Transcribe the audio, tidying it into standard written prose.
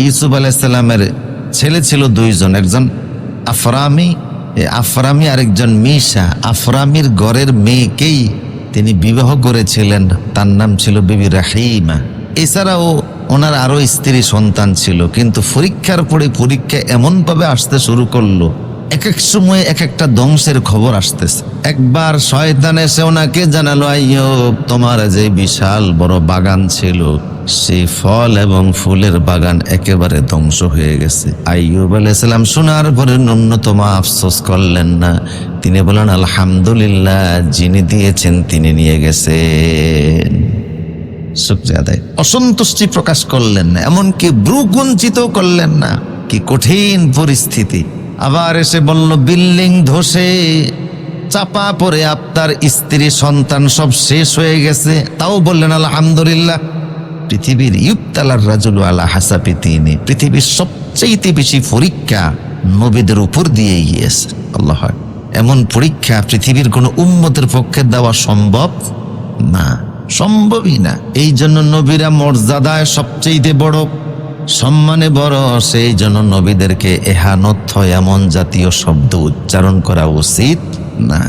ইউসুফ আলাইহিস সালামের ছেলে ছিল দুইজন, একজন আফরামি আরেকজন মিশা। আফরামির ঘরের মেয়েকেই তিনি বিবাহ করেছিলেন, তার নাম ছিল বিবি রাহিমা। এছাড়াও ওনার আরো স্ত্রী সন্তান ছিল, কিন্তু পরীক্ষার পরে পরীক্ষা এমনভাবে আসতে শুরু করলো, এক এক সময় এক একটা ধ্বংসের খবর আসতেছে। একবার শয়তান এসে ওনাকে জানালো, আইয়ুব, তোমার যে বিশাল বড় বাগান ছিল, সেই ফল এবং ফুলের বাগান একেবারে ধ্বংস হয়ে গেছে। আইয়ুব আলাইহিস সালাম শোনার পরে ন্যূনতম আফসোস করলেন না, তিনি বলেন আলহামদুলিল্লাহ, যিনি দিয়েছেন তিনি নিয়ে গেছেন। শুকরিয়া আদায়, অসন্তুষ্টি প্রকাশ করলেন না, এমনকি ভ্রুকুঞ্চিত করলেন না। কি কঠিন পরিস্থিতি। আবার এসে বলল, বিল্ডিং ধসে চাপা পড়ে আপনার স্ত্রী সন্তান সব শেষ হয়ে গেছে, তাও বললেন আলহামদুলিল্লাহ। পৃথিবীর ইউবতালার রাজুলু আলা হাসাবি দীনি, পৃথিবীর সবচেয়ে বেশি পরীক্ষা নবীদের উপর দিয়ে গিয়েছে। আল্লাহ, এমন পরীক্ষা পৃথিবীর কোন উম্মতের পক্ষে দেওয়া সম্ভব না, সম্ভবই না। এই জন্য নবীরা মর্যাদায় সবচেয়ে বড়, সম্মানে বড়। সেই জন্য নবীদেরকে এহানত এমন জাতীয় শব্দ উচ্চারণ করা উচিত না।